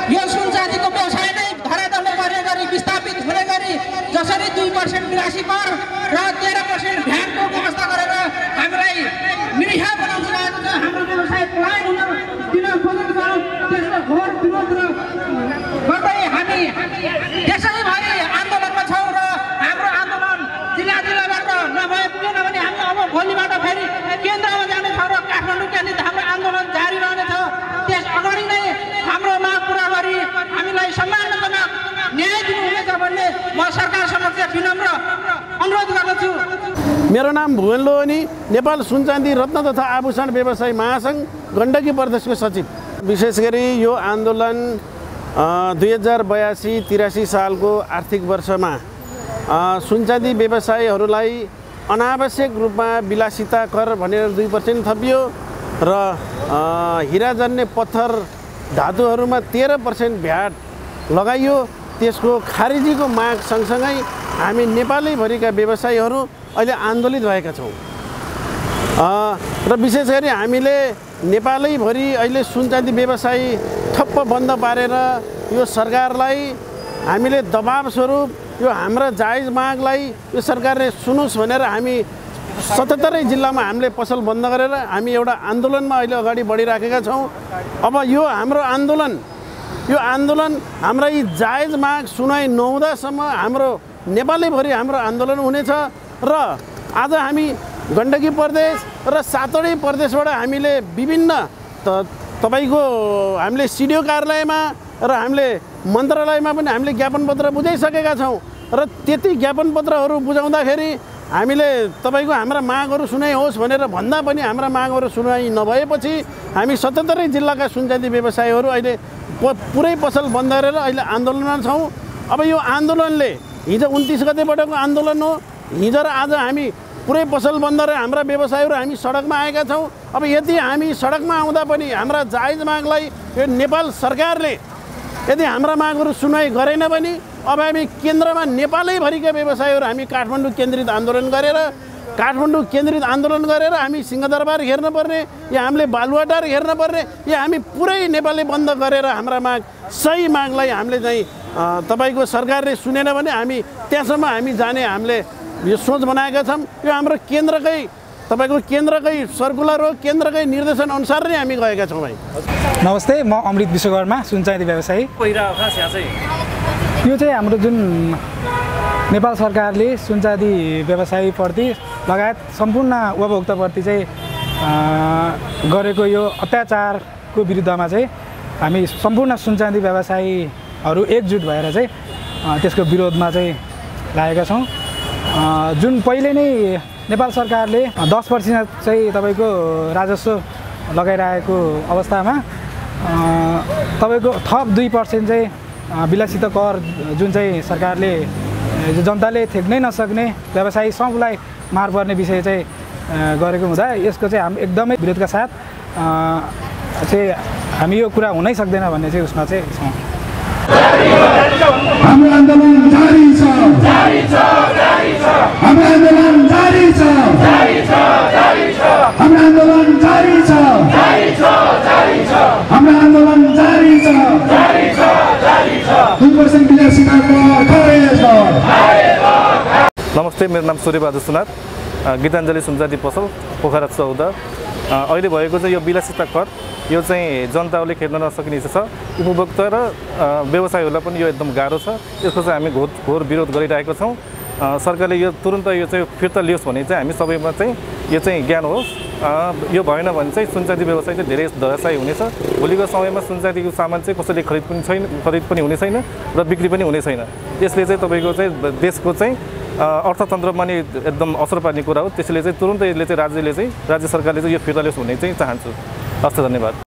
यो सुनचाँदीको व्यवसाय नै धरातलमा गर्ने गरी विस्थापित हुने गरी जसरी 2% निराशी कर र 13% भ्याटको व्यवस्था गरेर हामीलाई निरीह बनाउन लागेको छ। हाम्रो व्यवसाय पलायन हुन दिन खोजेको छ। त्यसको घोर विरोध गर्दै हामी देशैभरि आन्दोलनमा छौँ र हाम्रो आन्दोलन जिल्लाबाट नभए पुगेन भने हामी अब भोलिबाट फेरि केन्द्रमा जानेछौँ र काठमाडौँ केन्द्रित हाम्रो आन्दोलन जारी रहनेछ। त्यस अगाडि नै हाम्रो माग पुरा गरी हामीलाई सम्मानजनक न्याय दिनुहुनेछ भन्ने म सरकार समक्ष विनम्र अनुरोध गर्दछु। मेरो नाम भुवन लोहनी, नेपाल सुनचाँदी रत्न तथा आभूषण व्यवसायी महासङ्घ गण्डकी प्रदेशको सचिव। विशेष गरी यो आन्दोलन 2082-83 सालको आर्थिक वर्षमा सुनचाँदी व्यवसायीहरूलाई अनावश्यक रूपमा विलासिता कर भनेर 2% थपियो र हिराजन्य पत्थर धातुहरूमा 13% भ्याट लगाइयो। त्यसको खारिजीको माग सँगसँगै हामी नेपालैभरिका व्यवसायीहरू अहिले आन्दोलित भएका छौँ र विशेष गरी हामीले नेपालैभरि अहिले सुनचाँदी व्यवसायी ठप्प बन्द पारेर यो सरकारलाई हामीले दबाब स्वरूप यो हाम्रा जायज मागलाई यो सरकारले सुनोस् भनेर हामी 77 जिल्लामा हामीले पसल बन्द गरेर हामी एउटा आन्दोलनमा अहिले अगाडि बढिराखेका छौँ। अब यो हाम्रो आन्दोलन हाम्रा यी जायज माग सुनाइ नहुँदासम्म हाम्रो नेपालैभरि हाम्रो आन्दोलन हुनेछ र आज हामी गण्डकी प्रदेश र 7वटै प्रदेशबाट हामीले विभिन्न तपाईको हामीले सिडिओ कार्यालयमा र हामीले मन्त्रालयमा पनि हामीले ज्ञापन पत्र बुझाइसकेका छौँ र त्यति ज्ञापन पत्रहरू बुझाउँदाखेरि हामीले तपाईको हाम्रा मागहरू सुनाइ होस् भनेर भन्दा पनि हाम्रा मागहरू सुनाइ नभएपछि हामी 77 जिल्लाका सुनचाँदी व्यवसायीहरू अहिले पुरै पसल बन्द गरेर अहिले आन्दोलनमा छौँ। अब यो आन्दोलनले हिजो 29 गतेबाटको आन्दोलन हो। हिजो र आज हामी पुरै पसल बन्द गरेर हाम्रा व्यवसायीहरू हामी सडकमा आएका छौँ। अब यदि हामी सडकमा आउँदा पनि हाम्रा जायज मागलाई यो नेपाल सरकारले यदि हाम्रा मागहरू सुनाइ गरेन भने अब हामी केन्द्रमा नेपालैभरिका व्यवसायीहरू हामी काठमाडौँ केन्द्रित आन्दोलन गरेर हामी सिंहदरबार हेर्नुपर्ने या हामीले बालुवाटार हेर्नुपर्ने या हामी पुरै नेपालले बन्द गरेर हाम्रा माग सही मागलाई हामीले चाहिँ तपाईको सरकारले सुनेन भने हामी त्यहाँसम्म हामी जाने हामीले यो सोच बनाएका छौँ। यो हाम्रो केन्द्रकै सर्कुलर हो, केन्द्रकै निर्देशन अनुसार नै हामी गएका छौँ। भाइ नमस्ते, म अमृत विश्वकर्मा, सुनचाँदी व्यवसायी। यो चाहिँ हाम्रो जुन नेपाल सरकारले सुनचाँदी व्यवसायीप्रति लगायत सम्पूर्ण उपभोक्ताप्रति चाहिँ गरेको यो अत्याचारको विरुद्धमा चाहिँ हामी सम्पूर्ण सुनचाँदी व्यवसायीहरू एकजुट भएर चाहिँ त्यसको विरोधमा चाहिँ लागेका छौँ। जुन पहिले नै नेपाल सरकारले 10% चाहिँ तपाईँको राजस्व लगाइरहेको अवस्थामा तपाईँको थप 2% चाहिँ विलासिता कर जुन चाहिँ सरकारले जनताले थेक्नै नसक्ने व्यवसायी सबलाई मार पर्ने विषय चाहिँ गरेको हुँदा यसको चाहिँ हामी एकदमै विरोधका साथ चाहिँ हामी यो कुरा हुनै सक्दैन भन्ने चाहिँ उसमा चाहिँ छौँ। हाम्रो आन्दोलन जारी छ, हाम्रो आन्दोलन जारी छ, हाम्रो आन्दोलन जारी छ, हाम्रो आन्दोलन जारी छ। 2% विलासिता कर खारेज गर। नमस्ते, मेरो नाम सूर्यबहादुर सुनार, गीताञ्जली सुनचाँदी पसल पोखरा 14। अहिले भएको चाहिँ यो विलासिता कर यो चाहिँ जनताले खेल्न नसक्ने छ। उपभोक्ता र व्यवसायीहरूलाई पनि यो एकदम गाह्रो छ। यसको चाहिँ हामी घोर विरोध गरिरहेका छौँ। सरकारले यो तुरुन्त यो चाहिँ फिर्ता लियोस् भने चाहिँ हामी सबैमा चाहिँ यो चाहिँ ज्ञान होस्। यो भएन भने चाहिँ सुनचाँदी व्यवसाय चाहिँ धेरै धराशायी हुनेछ। भोलिको समयमा सुनचाँदीको सामान चाहिँ कसैले खरिद पनि हुने छैन र बिक्री पनि हुने छैन। यसले चाहिँ तपाईँको चाहिँ देशको चाहिँ अर्थतन्त्रमा नि एकदम असर पार्ने कुरा हो। त्यसले चाहिँ तुरुन्तै यसले चाहिँ राज्य सरकारले चाहिँ यो फिर्ता लियोस् भन्ने चाहिँ चाहन्छु। हस्, धन्यवाद।